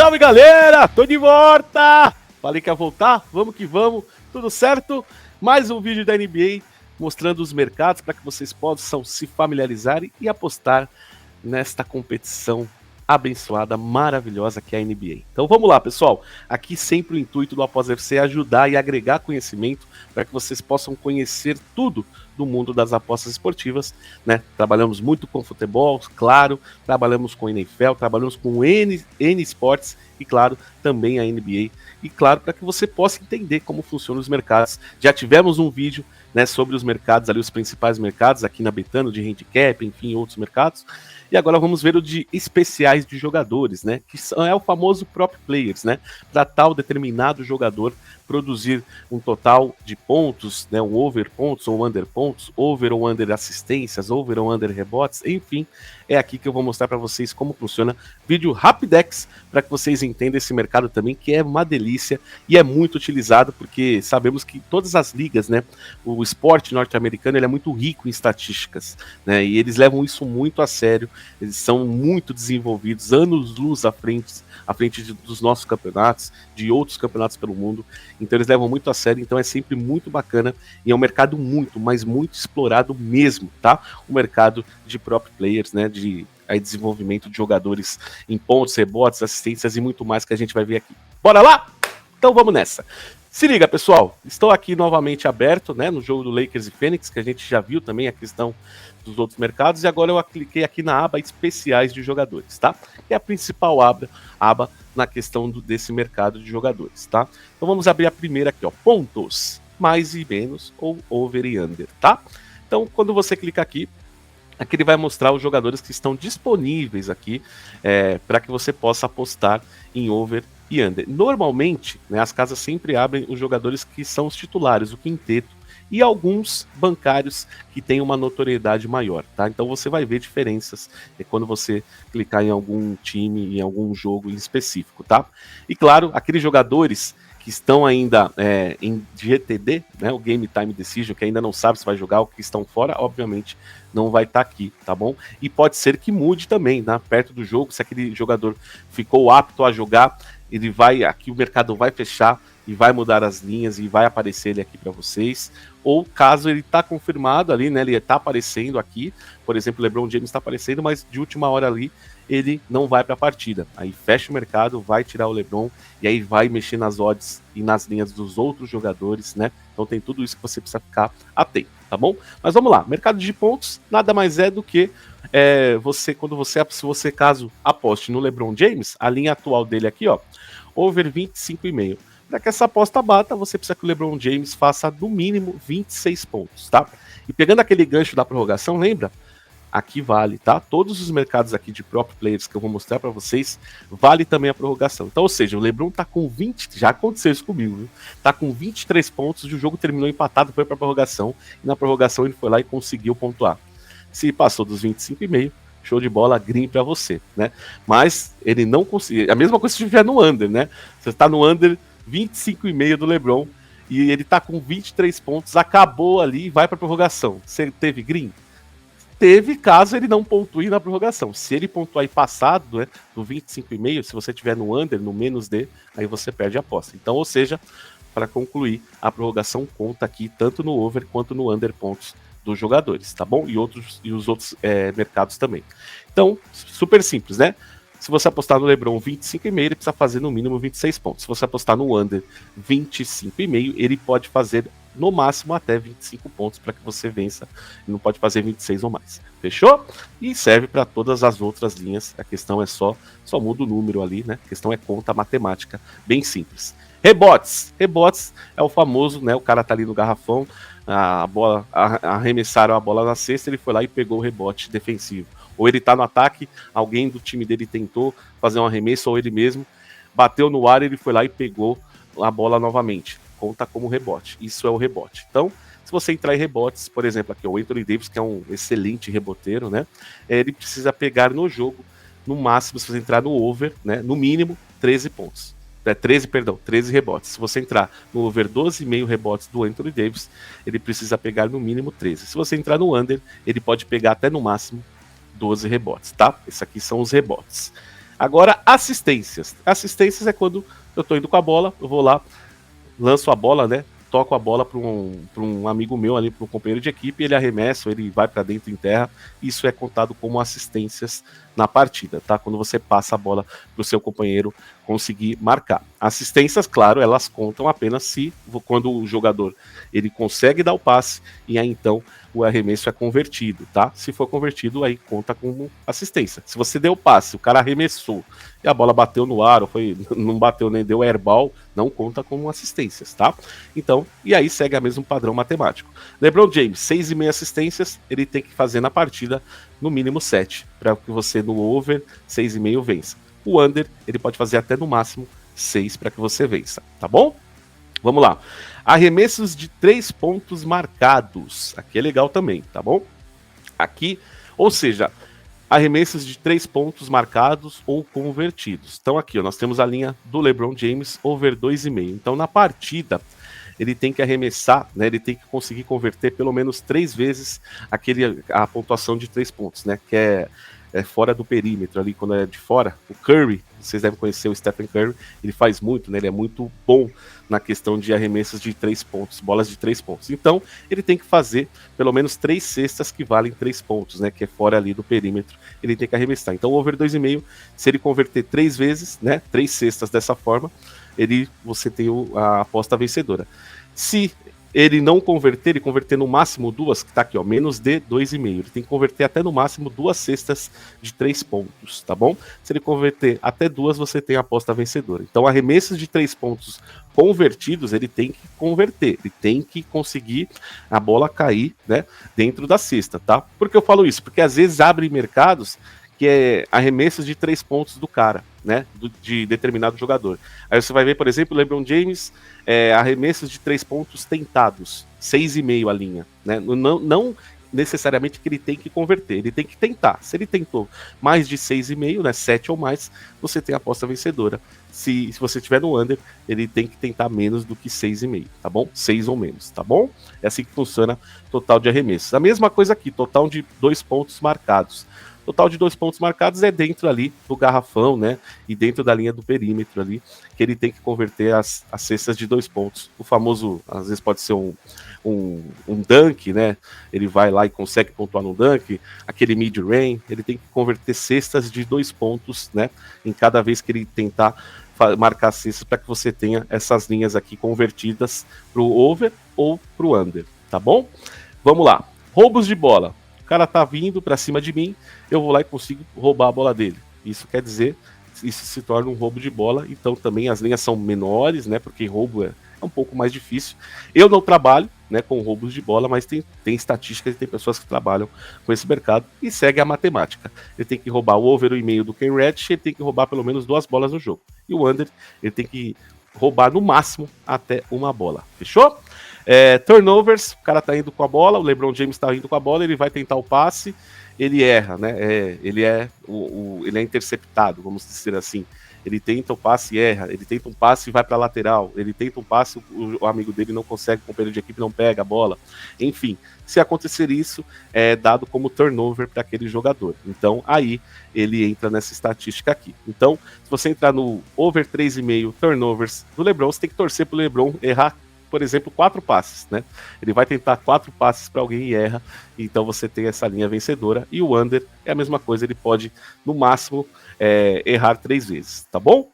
salve, galera! Tô de volta! Falei que ia voltar, vamos que vamos, tudo certo? Mais um vídeo da NBA mostrando os mercados para que vocês possam se familiarizarem e apostar nesta competição abençoada, maravilhosa que é a NBA. Então vamos lá, pessoal. Aqui sempre o intuito do Após FC é ajudar e agregar conhecimento para que vocês possam conhecer tudo do mundo das apostas esportivas, né? Trabalhamos muito com futebol, claro, trabalhamos com NFL, trabalhamos com N esportes e, claro, também a NBA. E, claro, para que você possa entender como funcionam os mercados. Já tivemos um vídeo, né, sobre os mercados ali, os principais mercados aqui na Betano, de handicap, enfim, outros mercados. E agora vamos ver o de especiais de jogadores, né? Que é o famoso prop players, né? Para tal determinado jogador produzir um total de pontos, né? Um over pontos ou under pontos, over ou under assistências, over ou under rebotes, enfim, é aqui que eu vou mostrar para vocês como funciona. Vídeo rapidex para que vocês entendam esse mercado também, que é uma delícia e é muito utilizado porque sabemos que todas as ligas, né? O esporte norte-americano ele é muito rico em estatísticas, né? E eles levam isso muito a sério. Eles são muito desenvolvidos, anos-luz à frente dos nossos campeonatos, de outros campeonatos pelo mundo. Então eles levam muito a sério, então é sempre muito bacana e é um mercado muito, mas muito explorado mesmo, tá? O mercado de prop players, né? De aí, desenvolvimento de jogadores em pontos, rebotes, assistências e muito mais que a gente vai ver aqui. Bora lá? Então vamos nessa. Se liga, pessoal, estou aqui novamente aberto, né, no jogo do Lakers e Phoenix, que a gente já viu também a questão dos outros mercados, e agora eu cliquei aqui na aba especiais de jogadores, tá? Que é a principal aba na questão desse mercado de jogadores, tá? Então vamos abrir a primeira aqui, ó, pontos, mais e menos, ou over e under, tá? Então quando você clica aqui ele vai mostrar os jogadores que estão disponíveis aqui para que você possa apostar em over e under. Normalmente, né, as casas sempre abrem os jogadores que são os titulares, o quinteto, e alguns bancários que têm uma notoriedade maior, tá? Então você vai ver diferenças quando você clicar em algum time, em algum jogo em específico, tá? E claro, aqueles jogadores que estão ainda em GTD, né, o Game Time Decision, que ainda não sabe se vai jogar ou que estão fora, obviamente não vai estar aqui, tá bom? E pode ser que mude também, né, perto do jogo, se aquele jogador ficou apto a jogar, ele vai, aqui o mercado vai fechar e vai mudar as linhas e vai aparecer ele aqui para vocês, ou caso ele tá confirmado ali, né, ele tá aparecendo aqui, por exemplo, o LeBron James está aparecendo, mas de última hora ali ele não vai para a partida. Aí fecha o mercado, vai tirar o LeBron e aí vai mexer nas odds e nas linhas dos outros jogadores, né? Então tem tudo isso que você precisa ficar atento, tá bom? Mas vamos lá, mercado de pontos nada mais é do que se você caso aposte no LeBron James, a linha atual dele aqui, ó, over 25,5. Para que essa aposta bata, você precisa que o LeBron James faça no mínimo 26 pontos, tá? E pegando aquele gancho da prorrogação, lembra? Aqui vale, tá? Todos os mercados aqui de prop players que eu vou mostrar para vocês, vale também a prorrogação. Então, ou seja, o LeBron tá com 20, já aconteceu isso comigo, viu? Tá com 23 pontos e o jogo terminou empatado, foi pra prorrogação, e na prorrogação ele foi lá e conseguiu pontuar. Se passou dos 25,5, show de bola, green para você, né? Mas ele não conseguiu, a mesma coisa se estiver no under, né? Você tá no under 25,5 do LeBron e ele tá com 23 pontos, acabou ali e vai pra prorrogação. Você teve green? Teve, caso ele não pontue na prorrogação. Se ele pontuar e passado, né, do 25,5, se você tiver no under, no menos D, aí você perde a aposta. Então, ou seja, para concluir, a prorrogação conta aqui tanto no over quanto no under pontos dos jogadores, tá bom? E os outros mercados também. Então, super simples, né? Se você apostar no LeBron 25,5, ele precisa fazer no mínimo 26 pontos. Se você apostar no under 25,5, ele pode fazer no máximo até 25 pontos para que você vença. Ele não pode fazer 26 ou mais. Fechou? E serve para todas as outras linhas. A questão é só muda o número ali, né? A questão é conta matemática, bem simples. Rebotes. Rebotes é o famoso, né? O cara tá ali no garrafão, a bola arremessaram a bola na cesta, ele foi lá e pegou o rebote defensivo. Ou ele tá no ataque, alguém do time dele tentou fazer um arremesso, ou ele mesmo bateu no ar, ele foi lá e pegou a bola novamente. Conta como rebote. Isso é o rebote. Então, se você entrar em rebotes, por exemplo, aqui o Anthony Davis, que é um excelente reboteiro, né? Ele precisa pegar no jogo, no máximo, se você entrar no over, né? No mínimo, 13 pontos. 13 rebotes. Se você entrar no over 12,5 rebotes do Anthony Davis, ele precisa pegar no mínimo 13. Se você entrar no under, ele pode pegar até no máximo 12 rebotes, tá? Esses aqui são os rebotes. Agora, assistências. Assistências é quando eu tô indo com a bola, eu vou lá, lanço a bola, né? Toco a bola para um amigo meu ali, para um companheiro de equipe, ele arremessa, ele vai para dentro em terra. Isso é contado como assistências na partida, tá? Quando você passa a bola para o seu companheiro conseguir marcar. Assistências, claro, elas contam apenas se quando o jogador ele consegue dar o passe e aí então o arremesso é convertido, tá? Se for convertido, aí conta como assistência. Se você deu o passe, o cara arremessou e a bola bateu no ar, ou não bateu nem deu airball, não conta como assistências, tá? Então, e aí segue o mesmo padrão matemático. LeBron James, 6,5 assistências, ele tem que fazer na partida no mínimo 7, para que você no over 6,5 vença. O under, ele pode fazer até no máximo 6 para que você vença, tá bom? Vamos lá. Arremessos de 3 pontos marcados. Aqui é legal também, tá bom? Aqui, ou seja, arremessos de 3 pontos marcados ou convertidos. Então aqui, ó, nós temos a linha do LeBron James over 2,5. Então na partida, ele tem que arremessar, né? Ele tem que conseguir converter pelo menos 3 vezes a pontuação de 3 pontos, né? Que é fora do perímetro ali, quando é de fora. O Curry, vocês devem conhecer o Stephen Curry, ele faz muito, né? Ele é muito bom na questão de arremessos de 3 pontos, bolas de 3 pontos. Então, ele tem que fazer pelo menos 3 cestas que valem 3 pontos, né? Que é fora ali do perímetro, ele tem que arremessar. Então, o over 2,5, se ele converter 3 vezes, né? 3 cestas dessa forma, você tem a aposta vencedora. Se ele não converter, ele converter no máximo 2, que tá aqui, ó, menos de 2,5. Ele tem que converter até no máximo 2 cestas de 3 pontos, tá bom? Se ele converter até 2, você tem a aposta vencedora. Então, arremessos de 3 pontos convertidos, ele tem que converter, ele tem que conseguir a bola cair, né, dentro da cesta, tá? Por que eu falo isso? Porque às vezes abre mercados que é arremessos de 3 pontos do cara, né, de determinado jogador. Aí você vai ver, por exemplo, o LeBron James, arremessos de 3 pontos tentados, 6,5 a linha, né, não necessariamente que ele tem que converter, ele tem que tentar. Se ele tentou mais de 6,5, né, 7 ou mais, você tem a aposta vencedora. Se você tiver no under, ele tem que tentar menos do que 6,5, tá bom? 6 ou menos, tá bom? É assim que funciona total de arremessos. A mesma coisa aqui, total de 2 pontos marcados. Total de 2 pontos marcados é dentro ali do garrafão, né? E dentro da linha do perímetro ali, que ele tem que converter as cestas de 2 pontos. O famoso, às vezes pode ser um dunk, né? Ele vai lá e consegue pontuar no dunk, aquele mid-range, ele tem que converter cestas de 2 pontos, né? Em cada vez que ele tentar marcar cestas, para que você tenha essas linhas aqui convertidas para o over ou para o under, tá bom? Vamos lá. Roubos de bola. O cara tá vindo para cima de mim, eu vou lá e consigo roubar a bola dele. Isso quer dizer, isso se torna um roubo de bola. Então também as linhas são menores, né? Porque roubo é um pouco mais difícil. Eu não trabalho, né, com roubos de bola, mas tem estatísticas e tem pessoas que trabalham com esse mercado e segue a matemática. Ele tem que roubar o over o e-mail do Ken Reddish, ele tem que roubar pelo menos 2 bolas no jogo. E o under, ele tem que roubar no máximo até 1 bola. Fechou? Turnovers, o cara tá indo com a bola, o LeBron James tá indo com a bola, ele vai tentar o passe, ele erra, né? Ele é interceptado, vamos dizer assim. Ele tenta o passe e erra, ele tenta um passe e vai para lateral, ele tenta um passe, o amigo dele não consegue, o companheiro de equipe não pega a bola. Enfim, se acontecer isso, é dado como turnover para aquele jogador. Então, aí ele entra nessa estatística aqui. Então, se você entrar no over 3,5 turnovers do LeBron, você tem que torcer pro LeBron errar, por exemplo, 4 passes, né? Ele vai tentar 4 passes para alguém e erra, então você tem essa linha vencedora. E o under é a mesma coisa, ele pode, no máximo, errar 3 vezes, tá bom?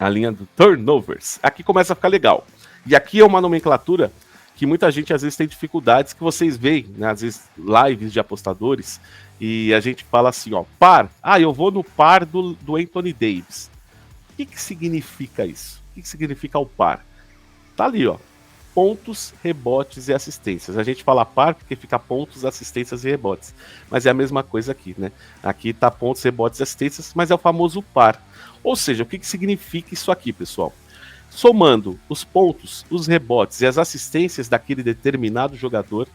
A linha do turnovers. Aqui começa a ficar legal. E aqui é uma nomenclatura que muita gente às vezes tem dificuldades, que vocês veem, né? Às vezes lives de apostadores, e a gente fala assim, ó, par. Eu vou no par do Anthony Davis. O que significa isso? O que significa o par? Tá ali, ó. Pontos, rebotes e assistências. A gente fala par porque fica pontos, assistências e rebotes. Mas é a mesma coisa aqui, né? Aqui tá pontos, rebotes e assistências, mas é o famoso par. Ou seja, o que significa isso aqui, pessoal? Somando os pontos, os rebotes e as assistências daquele determinado jogador,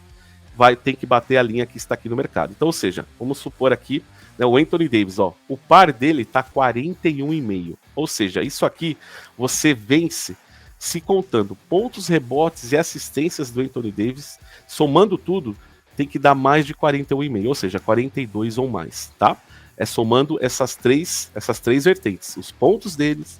tem que bater a linha que está aqui no mercado. Então, ou seja, vamos supor aqui, né, o Anthony Davis, ó, o par dele tá 41,5. Ou seja, isso aqui você vence se contando pontos, rebotes e assistências do Anthony Davis, somando tudo, tem que dar mais de 41,5, ou seja, 42 ou mais, tá? É somando essas três vertentes, os pontos deles,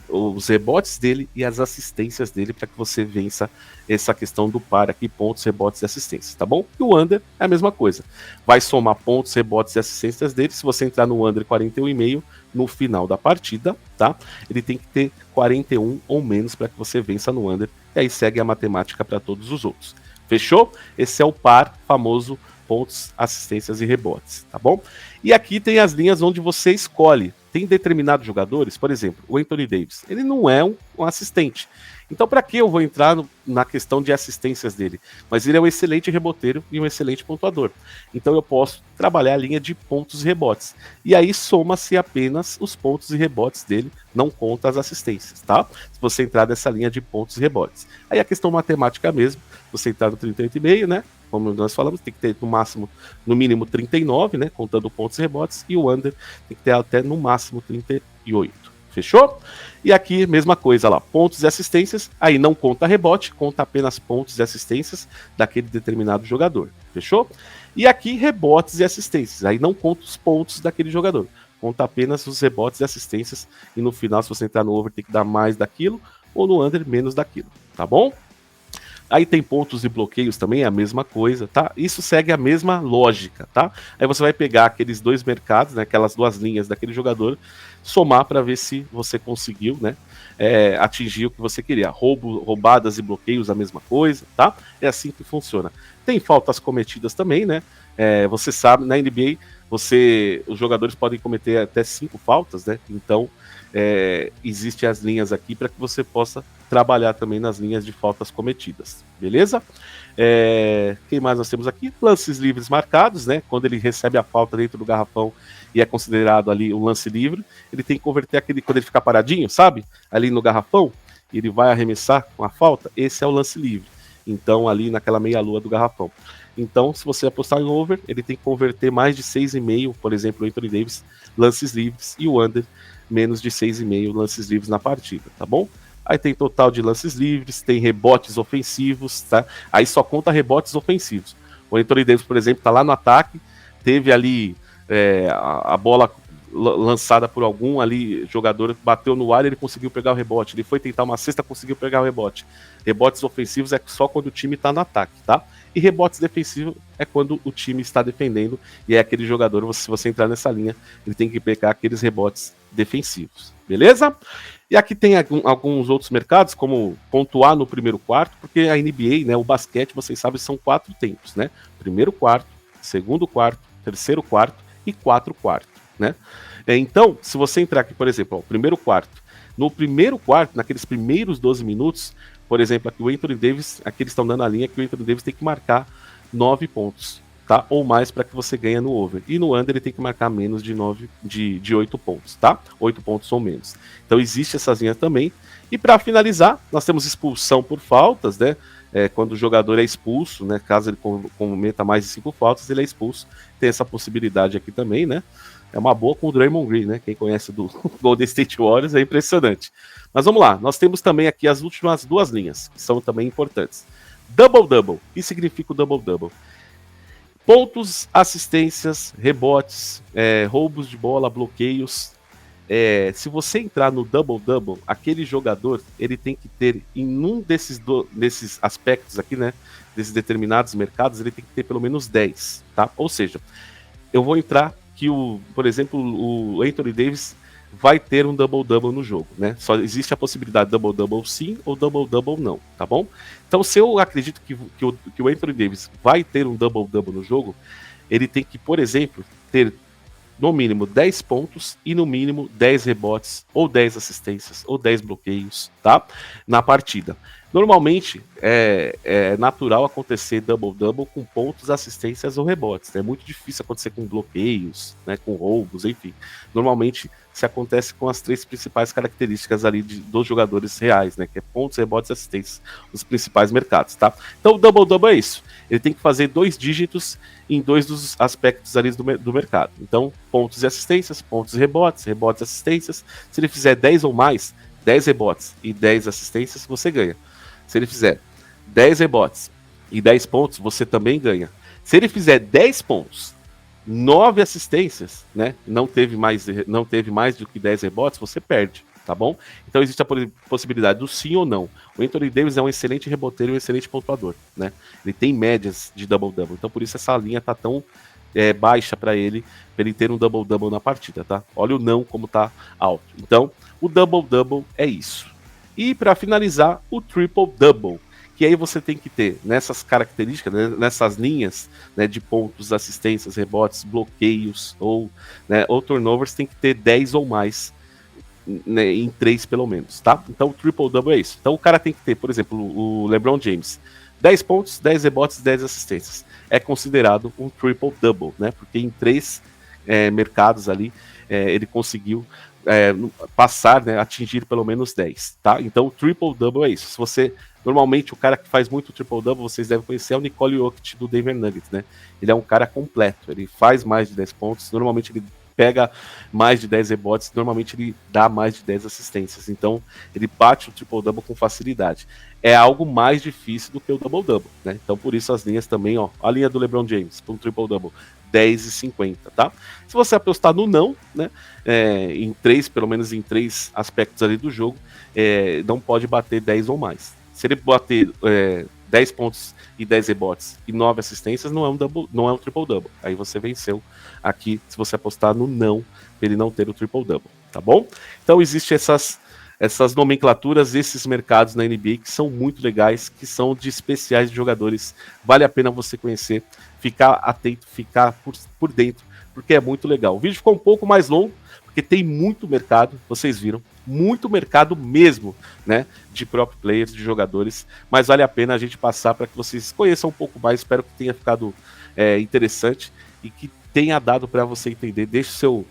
os rebotes dele e as assistências dele, para que você vença essa questão do par aqui, pontos, rebotes e assistências, tá bom? E o under é a mesma coisa. Vai somar pontos, rebotes e assistências dele. Se você entrar no under 41,5 no final da partida, tá? Ele tem que ter 41 ou menos para que você vença no under. E aí segue a matemática para todos os outros. Fechou? Esse é o par famoso pontos, assistências e rebotes, tá bom? E aqui tem as linhas onde você escolhe. Tem determinados jogadores, por exemplo, o Anthony Davis, ele não é um assistente. Então, para que eu vou entrar na questão de assistências dele? Mas ele é um excelente reboteiro e um excelente pontuador. Então, eu posso trabalhar a linha de pontos e rebotes. E aí, soma-se apenas os pontos e rebotes dele, não conta as assistências, tá? Se você entrar nessa linha de pontos e rebotes. Aí, a questão matemática mesmo, você entrar no 38,5, né? Como nós falamos, tem que ter no mínimo 39, né? Contando pontos e rebotes. E o under tem que ter até no máximo 38. Fechou? E aqui, mesma coisa lá, pontos e assistências, aí não conta rebote, conta apenas pontos e assistências daquele determinado jogador. Fechou? E aqui, rebotes e assistências, aí não conta os pontos daquele jogador, conta apenas os rebotes e assistências, e no final, se você entrar no over, tem que dar mais daquilo, ou no under, menos daquilo, tá bom? Aí tem pontos e bloqueios também, é a mesma coisa, tá? Isso segue a mesma lógica, tá? Aí você vai pegar aqueles dois mercados, né, aquelas duas linhas daquele jogador, somar para ver se você conseguiu, né, atingir o que você queria. Roubadas e bloqueios, a mesma coisa, tá? É assim que funciona. Tem faltas cometidas também, né? Você sabe, na NBA, os jogadores podem cometer até 5 faltas, né? Então, existem as linhas aqui para que você possa trabalhar também nas linhas de faltas cometidas, beleza? Quem mais nós temos aqui? Lances livres marcados, né? Quando ele recebe a falta dentro do garrafão e é considerado ali um lance livre, ele tem que converter aquele, quando ele fica paradinho, sabe? Ali no garrafão, ele vai arremessar com a falta, esse é o lance livre. Então, ali naquela meia-lua do garrafão. Então, se você apostar em over, ele tem que converter mais de 6,5, por exemplo, o Anthony Davis, lances livres, e o under, menos de 6,5 lances livres na partida, tá bom? Aí tem total de lances livres, tem rebotes ofensivos, tá? Aí só conta rebotes ofensivos. O Anthony Davis, por exemplo, tá lá no ataque, teve ali a bola lançada por algum ali, jogador bateu no ar e ele conseguiu pegar o rebote. Ele foi tentar uma cesta, conseguiu pegar o rebote. Rebotes ofensivos é só quando o time tá no ataque, tá? E rebotes defensivos é quando o time está defendendo e é aquele jogador, se você entrar nessa linha, ele tem que pegar aqueles rebotes defensivos, beleza? E aqui tem alguns outros mercados, como pontuar no primeiro quarto, porque a NBA, né, o basquete, vocês sabem, são 4 tempos, né? Primeiro quarto, segundo quarto, terceiro quarto e 4 quartos, né? Então, se você entrar aqui, por exemplo, ó, primeiro quarto, no primeiro quarto, naqueles primeiros 12 minutos, por exemplo, aqui o Anthony Davis, aqui eles estão dando a linha que o Anthony Davis tem que marcar 9 pontos, tá? Ou mais para que você ganhe no over. E no under ele tem que marcar menos de 8 pontos, tá? 8 pontos ou menos. Então existe essas linhas também. E para finalizar, nós temos expulsão por faltas, né? Quando o jogador é expulso, né? Caso ele cometa mais de 5 faltas, ele é expulso. Tem essa possibilidade aqui também, né? É uma boa com o Draymond Green, né? Quem conhece do Golden State Warriors é impressionante. Mas vamos lá, nós temos também aqui as últimas 2 linhas, que são também importantes. Double-double. O que significa o double-double? Pontos, assistências, rebotes, roubos de bola, bloqueios. Se você entrar no double-double, aquele jogador, ele tem que ter, em um desses aspectos aqui, né? Desses determinados mercados, ele tem que ter pelo menos 10, tá? Ou seja, eu vou entrar que, por exemplo, o Anthony Davis vai ter um double-double no jogo, né? Só existe a possibilidade de double-double sim ou double-double não, tá bom? Então, se eu acredito que o Anthony Davis vai ter um double-double no jogo, ele tem que, por exemplo, ter no mínimo 10 pontos e no mínimo 10 rebotes, ou 10 assistências, ou 10 bloqueios, tá? Na partida. Normalmente, é natural acontecer double-double com pontos, assistências ou rebotes. É muito difícil acontecer com bloqueios, né, com roubos, enfim. Normalmente, se acontece com as 3 principais características ali dos jogadores reais, né, que é pontos, rebotes e assistências, os principais mercados, tá? Então, o double-double é isso. Ele tem que fazer 2 dígitos em 2 dos aspectos ali do mercado. Então, pontos e assistências, pontos e rebotes, rebotes e assistências. Se ele fizer 10 ou mais, 10 rebotes e 10 assistências, você ganha. Se ele fizer 10 rebotes e 10 pontos, você também ganha. Se ele fizer 10 pontos 9 assistências, né? Não teve mais do que 10 rebotes, você perde, tá bom? Então existe a possibilidade do sim ou não. O Anthony Davis é um excelente reboteiro e um excelente pontuador, né? Ele tem médias de double-double, então por isso essa linha tá tão baixa para ele ter um double-double na partida, tá? Olha o não como tá alto. Então, o double-double é isso. E para finalizar, o triple-double, que aí você tem que ter nessas características, né, nessas linhas, né, de pontos, assistências, rebotes, bloqueios ou turnovers, tem que ter 10 ou mais, né, em 3 pelo menos, tá? Então o triple-double é isso. Então o cara tem que ter, por exemplo, o LeBron James, 10 pontos, 10 rebotes, 10 assistências. É considerado um triple-double, né? Porque em 3 mercados ali ele conseguiu passar, né, atingir pelo menos 10, tá? Então o triple-double é isso. Se você normalmente o cara que faz muito triple-double, vocês devem conhecer, é o Nikola Jokic do Denver Nuggets, né? Ele é um cara completo, ele faz mais de 10 pontos, normalmente ele pega mais de 10 rebotes, normalmente ele dá mais de 10 assistências, então ele bate o triple-double com facilidade. É algo mais difícil do que o double-double, né? Então por isso as linhas também, ó, a linha do LeBron James, para um triple-double, 10 e 50, tá? Se você apostar no não, né, em 3, pelo menos em 3 aspectos ali do jogo, não pode bater 10 ou mais. Se ele bater 10 pontos e 10 rebotes e 9 assistências, não é um triple-double. Aí você venceu aqui, se você apostar no não, para ele não ter o triple-double, tá bom? Então existem essas nomenclaturas, esses mercados na NBA que são muito legais, que são de especiais de jogadores. Vale a pena você conhecer, ficar atento, ficar por dentro, porque é muito legal. O vídeo ficou um pouco mais longo, porque tem muito mercado, vocês viram, muito mercado mesmo, né, de próprios players, de jogadores, mas vale a pena a gente passar para que vocês conheçam um pouco mais. Espero que tenha ficado interessante e que tenha dado para você entender. Deixe o seu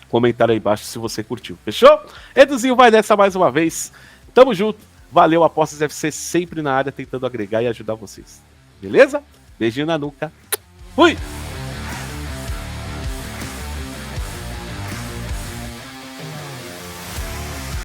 comentário aí embaixo se você curtiu, fechou? Eduzinho vai nessa mais uma vez, tamo junto, valeu, Apostas FC sempre na área tentando agregar e ajudar vocês, beleza? Beijinho na nuca, fui!